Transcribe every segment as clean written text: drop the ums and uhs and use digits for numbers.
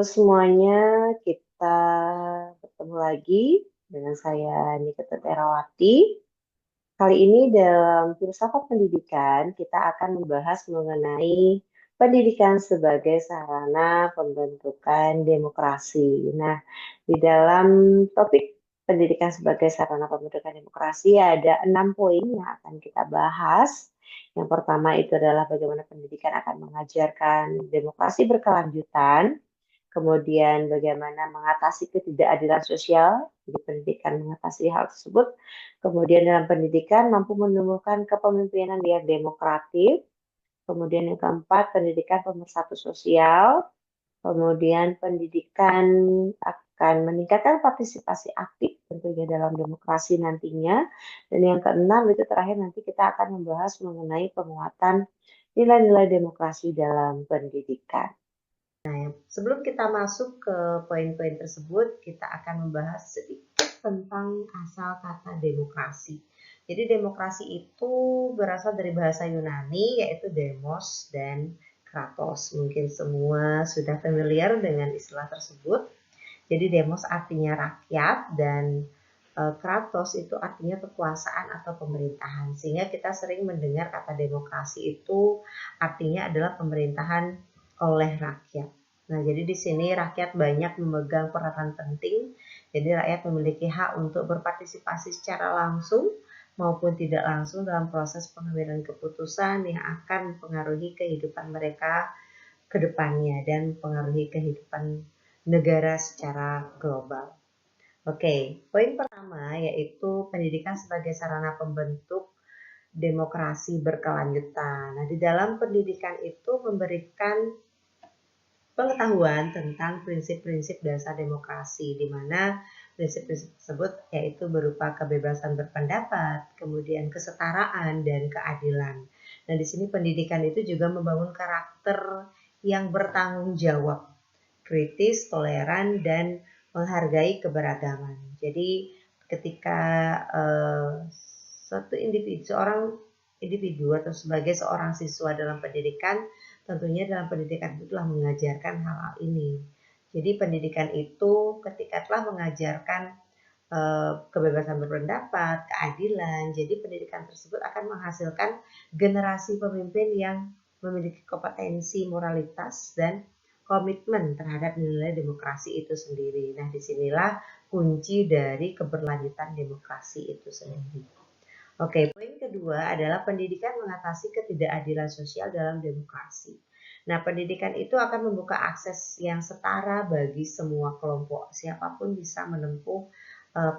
Halo semuanya, kita bertemu lagi dengan saya Nikita Terawati. Kali ini dalam filsafat pendidikan kita akan membahas mengenai pendidikan sebagai sarana pembentukan demokrasi. Nah, di dalam topik pendidikan sebagai sarana pembentukan demokrasi ada 6 poin yang akan kita bahas. Yang pertama itu adalah bagaimana pendidikan akan mengajarkan demokrasi berkelanjutan. Kemudian bagaimana mengatasi ketidakadilan sosial, jadi pendidikan mengatasi hal tersebut. Kemudian dalam pendidikan mampu menumbuhkan kepemimpinan yang demokratis. Kemudian yang keempat, pendidikan pemersatu sosial. Kemudian pendidikan akan meningkatkan partisipasi aktif tentunya dalam demokrasi nantinya. Dan yang keenam itu terakhir nanti kita akan membahas mengenai penguatan nilai-nilai demokrasi dalam pendidikan. Sebelum kita masuk ke poin-poin tersebut, kita akan membahas sedikit tentang asal kata demokrasi. Jadi demokrasi itu berasal dari bahasa Yunani yaitu demos dan kratos. Mungkin semua sudah familiar dengan istilah tersebut. Jadi demos artinya rakyat dan kratos itu artinya kekuasaan atau pemerintahan. Sehingga kita sering mendengar kata demokrasi itu artinya adalah pemerintahan oleh rakyat. Nah, jadi di sini rakyat banyak memegang peranan penting. Jadi rakyat memiliki hak untuk berpartisipasi secara langsung maupun tidak langsung dalam proses pengambilan keputusan yang akan mempengaruhi kehidupan mereka ke depannya dan mempengaruhi kehidupan negara secara global. Oke, poin pertama yaitu pendidikan sebagai sarana pembentuk demokrasi berkelanjutan. Nah, di dalam pendidikan itu memberikan pengetahuan tentang prinsip-prinsip dasar demokrasi, di mana prinsip-prinsip tersebut yaitu berupa kebebasan berpendapat, kemudian kesetaraan, dan keadilan. Nah, di sini pendidikan itu juga membangun karakter yang bertanggung jawab, kritis, toleran, dan menghargai keberagaman. Jadi ketika seorang individu atau sebagai seorang siswa dalam pendidikan, tentunya dalam pendidikan itu telah mengajarkan hal-hal ini. Jadi pendidikan itu ketika telah mengajarkan kebebasan berpendapat, keadilan, jadi pendidikan tersebut akan menghasilkan generasi pemimpin yang memiliki kompetensi, moralitas, dan komitmen terhadap nilai demokrasi itu sendiri. Nah, disinilah kunci dari keberlanjutan demokrasi itu sendiri. Oke, poin kedua adalah pendidikan mengatasi ketidakadilan sosial dalam demokrasi. Nah, pendidikan itu akan membuka akses yang setara bagi semua kelompok. Siapapun bisa menempuh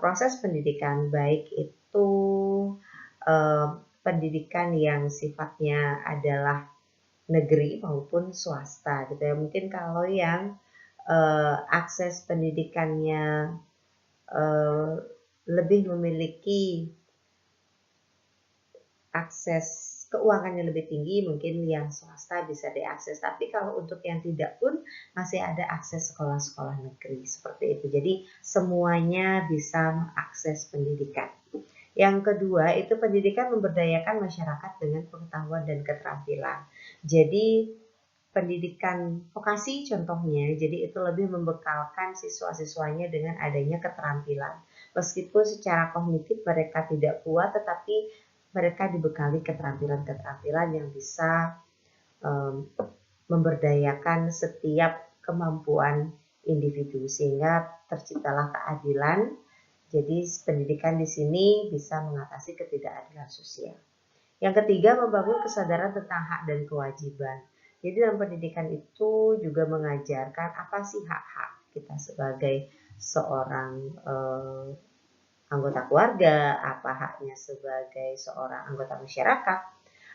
proses pendidikan, baik itu pendidikan yang sifatnya adalah negeri maupun swasta gitu ya. Mungkin kalau yang akses pendidikannya lebih memiliki akses keuangan yang lebih tinggi, mungkin yang swasta bisa diakses. Tapi kalau untuk yang tidak pun masih ada akses sekolah-sekolah negeri seperti itu. Jadi semuanya bisa mengakses pendidikan. Yang kedua itu pendidikan memberdayakan masyarakat dengan pengetahuan dan keterampilan. Jadi pendidikan vokasi contohnya, jadi itu lebih membekalkan siswa-siswanya dengan adanya keterampilan. Meskipun secara kognitif mereka tidak kuat, tetapi mereka dibekali keterampilan-keterampilan yang bisa memberdayakan setiap kemampuan individu sehingga terciptalah keadilan. Jadi pendidikan di sini bisa mengatasi ketidakadilan sosial. Yang ketiga, membangun kesadaran tentang hak dan kewajiban. Jadi dalam pendidikan itu juga mengajarkan apa sih hak-hak kita sebagai seorang anggota keluarga, apa haknya sebagai seorang anggota masyarakat,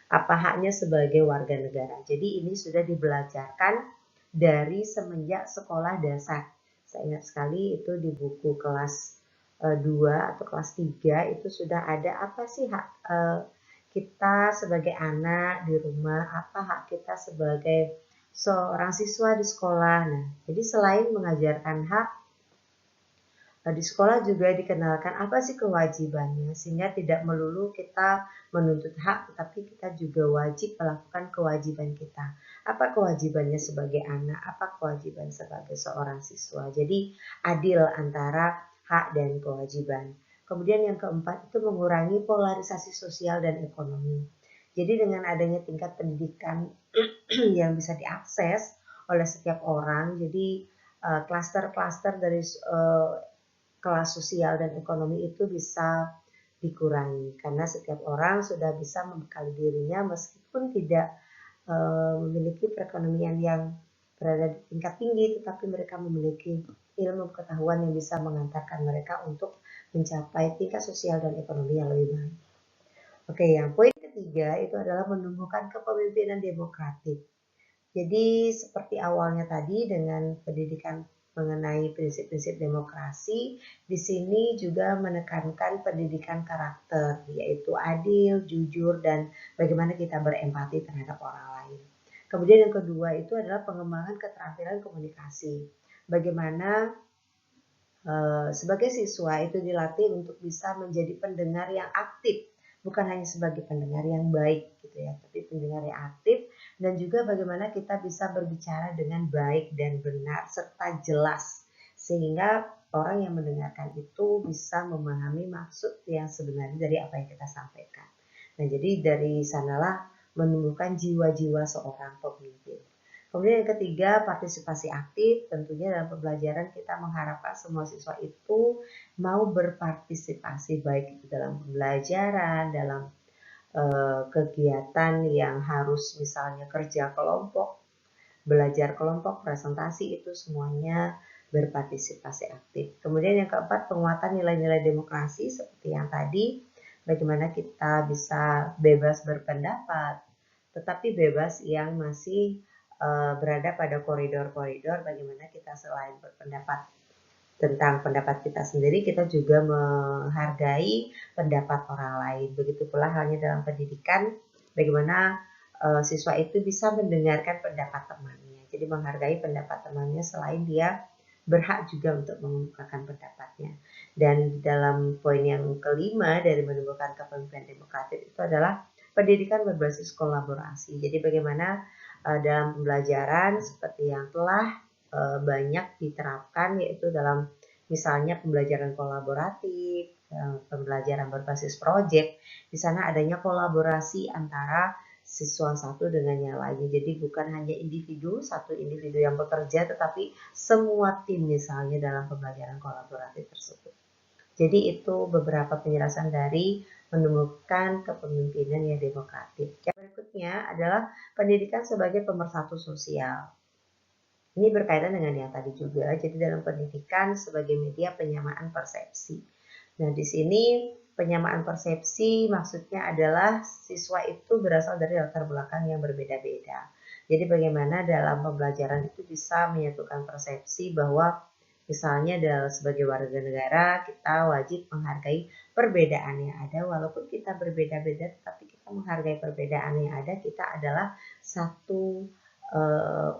apa haknya sebagai warga negara. Jadi ini sudah dibelajarkan dari semenjak sekolah dasar. Saya ingat sekali itu di buku kelas 2 atau kelas 3 itu sudah ada apa sih hak kita sebagai anak di rumah, apa hak kita sebagai seorang siswa di sekolah. Nah, jadi selain mengajarkan hak Di sekolah juga dikenalkan apa sih kewajibannya, sehingga tidak melulu kita menuntut hak, tetapi kita juga wajib melakukan kewajiban kita. Apa kewajibannya sebagai anak, apa kewajiban sebagai seorang siswa. Jadi adil antara hak dan kewajiban. Kemudian yang keempat itu mengurangi polarisasi sosial dan ekonomi. Jadi dengan adanya tingkat pendidikan yang bisa diakses oleh setiap orang, jadi klaster-klaster dari kelas sosial dan ekonomi itu bisa dikurangi karena setiap orang sudah bisa membekali dirinya meskipun tidak memiliki perekonomian yang berada di tingkat tinggi, tetapi mereka memiliki ilmu pengetahuan yang bisa mengantarkan mereka untuk mencapai tingkat sosial dan ekonomi yang lebih baik. Oke, yang poin ketiga itu adalah menumbuhkan kepemimpinan demokratik. Jadi seperti awalnya tadi dengan pendidikan mengenai prinsip-prinsip demokrasi, di sini juga menekankan pendidikan karakter, yaitu adil, jujur, dan bagaimana kita berempati terhadap orang lain. Kemudian yang kedua itu adalah pengembangan keterampilan komunikasi. Bagaimana sebagai siswa itu dilatih untuk bisa menjadi pendengar yang aktif, bukan hanya sebagai pendengar yang baik gitu ya, tapi pendengar yang aktif, dan juga bagaimana kita bisa berbicara dengan baik dan benar serta jelas sehingga orang yang mendengarkan itu bisa memahami maksud yang sebenarnya dari apa yang kita sampaikan. Nah, jadi dari sanalah menumbuhkan jiwa-jiwa seorang pemimpin. Kemudian yang ketiga, partisipasi aktif. Tentunya dalam pembelajaran kita mengharapkan semua siswa itu mau berpartisipasi baik itu dalam pembelajaran, dalam kegiatan yang harus misalnya kerja kelompok, belajar kelompok, presentasi, itu semuanya berpartisipasi aktif. Kemudian yang keempat, penguatan nilai-nilai demokrasi seperti yang tadi, bagaimana kita bisa bebas berpendapat, tetapi bebas yang masih berada pada koridor-koridor bagaimana kita selain berpendapat tentang pendapat kita sendiri, kita juga menghargai pendapat orang lain. Begitu pula halnya dalam pendidikan, bagaimana siswa itu bisa mendengarkan pendapat temannya. Jadi menghargai pendapat temannya selain dia berhak juga untuk mengungkapkan pendapatnya. Dan dalam poin yang kelima dari menumbuhkan kepemimpinan demokratis itu adalah pendidikan berbasis kolaborasi. Jadi bagaimana dalam pembelajaran seperti yang telah banyak diterapkan yaitu dalam misalnya pembelajaran kolaboratif, pembelajaran berbasis proyek. Di sana adanya kolaborasi antara siswa satu dengan yang lainnya. Jadi bukan hanya satu individu yang bekerja, tetapi semua tim misalnya dalam pembelajaran kolaboratif tersebut. Jadi itu beberapa penjelasan dari menemukan kepemimpinan yang demokratis. Yang berikutnya adalah pendidikan sebagai pemersatu sosial. Ini berkaitan dengan yang tadi juga, jadi dalam pendidikan sebagai media penyamaan persepsi. Nah, di sini penyamaan persepsi maksudnya adalah siswa itu berasal dari latar belakang yang berbeda-beda. Jadi bagaimana dalam pembelajaran itu bisa menyatukan persepsi bahwa misalnya sebagai warga negara kita wajib menghargai perbedaan yang ada, walaupun kita berbeda-beda, tetapi kita menghargai perbedaan yang ada, kita adalah satu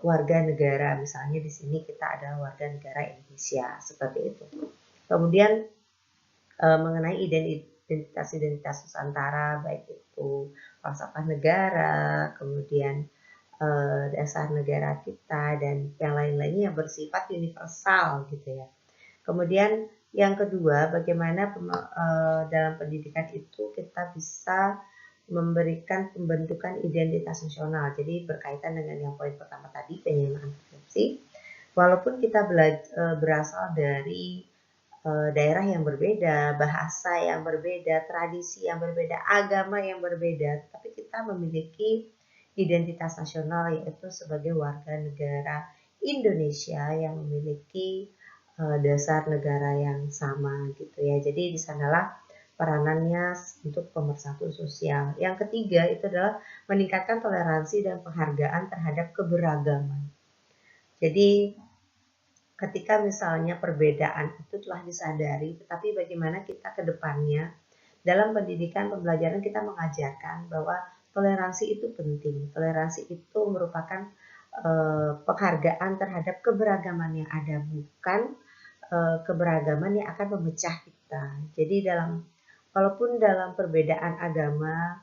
warga negara. Misalnya di sini kita adalah warga negara Indonesia, seperti itu. Kemudian mengenai identitas Nusantara, baik itu falsafah negara, kemudian dasar negara kita, dan yang lain-lainnya yang bersifat universal gitu ya. Kemudian yang kedua, bagaimana dalam pendidikan itu kita bisa memberikan pembentukan identitas nasional. Jadi berkaitan dengan yang poin pertama tadi, penyamaan persepsi. Walaupun kita berasal dari daerah yang berbeda, bahasa yang berbeda, tradisi yang berbeda, agama yang berbeda, tapi kita memiliki identitas nasional yaitu sebagai warga negara Indonesia yang memiliki dasar negara yang sama gitu ya. Jadi di sanalah peranannya untuk pemersatu sosial. Yang ketiga itu adalah meningkatkan toleransi dan penghargaan terhadap keberagaman. Jadi ketika misalnya perbedaan itu telah disadari, tetapi bagaimana kita ke depannya dalam pendidikan pembelajaran kita mengajarkan bahwa toleransi itu penting. Toleransi itu merupakan penghargaan terhadap keberagaman yang ada, bukan keberagaman yang akan memecah kita. Jadi walaupun dalam perbedaan agama,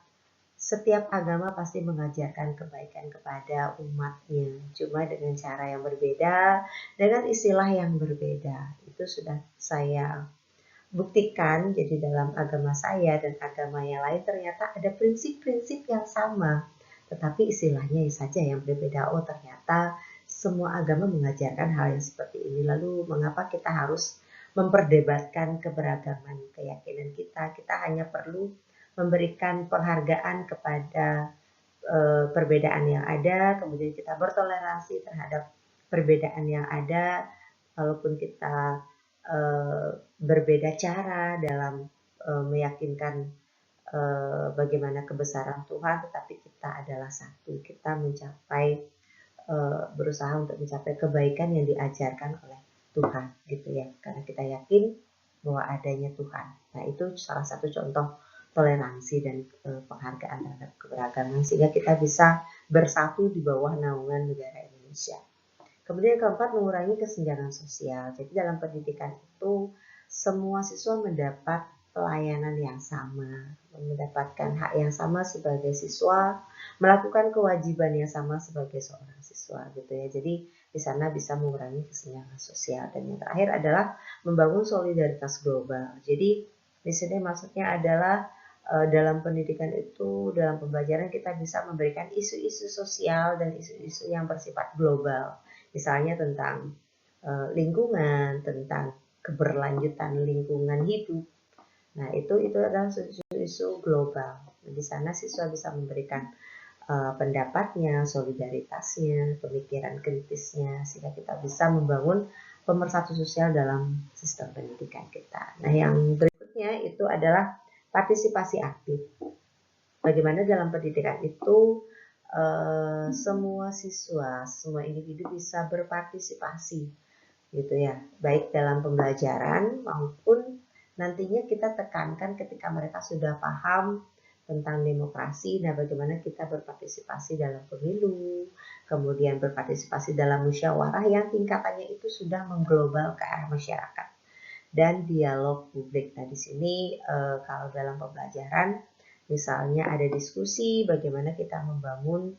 setiap agama pasti mengajarkan kebaikan kepada umatnya, cuma dengan cara yang berbeda, dengan istilah yang berbeda. Itu sudah saya buktikan, jadi dalam agama saya dan agama yang lain ternyata ada prinsip-prinsip yang sama, tetapi istilahnya saja yang berbeda. Oh, ternyata semua agama mengajarkan hal yang seperti ini. Lalu mengapa kita harus memperdebatkan keberagaman keyakinan kita? Kita hanya perlu memberikan penghargaan kepada perbedaan yang ada, kemudian kita bertoleransi terhadap perbedaan yang ada, walaupun kita berbeda cara dalam meyakinkan bagaimana kebesaran Tuhan, tetapi kita adalah satu. Kita berusaha untuk mencapai kebaikan yang diajarkan oleh Tuhan, gitu ya. Karena kita yakin bahwa adanya Tuhan. Nah, itu salah satu contoh toleransi dan penghargaan terhadap keberagaman, sehingga kita bisa bersatu di bawah naungan negara Indonesia. Kemudian keempat, mengurangi kesenjangan sosial. Jadi dalam pendidikan itu semua siswa mendapat pelayanan yang sama, mendapatkan hak yang sama sebagai siswa, melakukan kewajiban yang sama sebagai seorang siswa, gitu ya. Jadi di sana bisa mengurangi kesenjangan sosial. Dan yang terakhir adalah membangun solidaritas global. Jadi di sini maksudnya adalah dalam pendidikan itu, dalam pembelajaran kita bisa memberikan isu-isu sosial dan isu-isu yang bersifat global. Misalnya tentang lingkungan, tentang keberlanjutan lingkungan hidup. Nah, itu adalah isu-isu global. Di sana siswa bisa memberikan pendapatnya, solidaritasnya, pemikiran kritisnya, sehingga kita bisa membangun pemersatu sosial dalam sistem pendidikan kita. Nah, yang berikutnya itu adalah partisipasi aktif. Bagaimana dalam pendidikan itu semua siswa, semua individu bisa berpartisipasi, gitu ya, baik dalam pembelajaran maupun nantinya kita tekankan ketika mereka sudah paham tentang demokrasi. Nah, bagaimana kita berpartisipasi dalam pemilu, kemudian berpartisipasi dalam musyawarah yang tingkatannya itu sudah mengglobal ke arah masyarakat, dan dialog publik. Nah, di sini kalau dalam pembelajaran misalnya ada diskusi, bagaimana kita membangun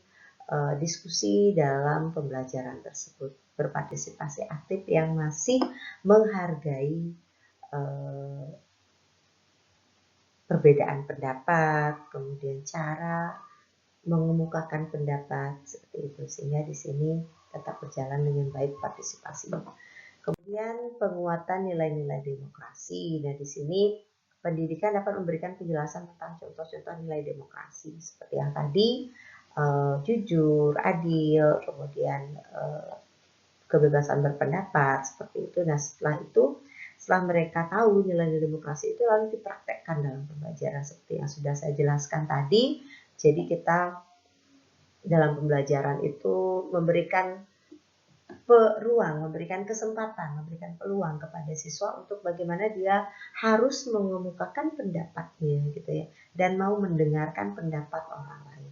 diskusi dalam pembelajaran tersebut, berpartisipasi aktif yang masih menghargai perbedaan pendapat, kemudian cara mengemukakan pendapat seperti itu, sehingga di sini tetap berjalan dengan baik partisipasi. Kemudian penguatan nilai-nilai demokrasi. Nah, di sini pendidikan dapat memberikan penjelasan tentang contoh-contoh nilai demokrasi seperti yang tadi, jujur, adil, kemudian kebebasan berpendapat, seperti itu. Nah, setelah mereka tahu nilai-nilai demokrasi itu, lalu dipraktekkan dalam pembelajaran seperti yang sudah saya jelaskan tadi. Jadi kita dalam pembelajaran itu memberikan memberikan kesempatan, memberikan peluang kepada siswa untuk bagaimana dia harus mengemukakan pendapatnya, gitu ya, dan mau mendengarkan pendapat orang lain.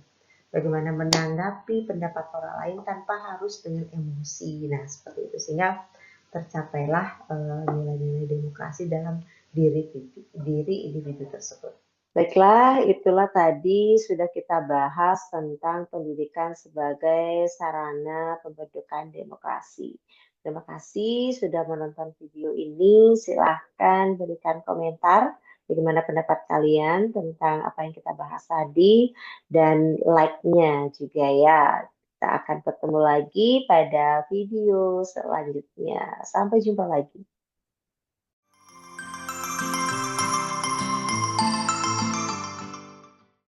Bagaimana menanggapi pendapat orang lain tanpa harus dengan emosi. Nah, seperti itu, sehingga tercapailah nilai-nilai demokrasi dalam diri individu tersebut. Baiklah, itulah tadi sudah kita bahas tentang pendidikan sebagai sarana pembentukan demokrasi. Terima kasih sudah menonton video ini. Silahkan berikan komentar bagaimana pendapat kalian tentang apa yang kita bahas tadi, dan like-nya juga ya. Kita akan ketemu lagi pada video selanjutnya. Sampai jumpa lagi.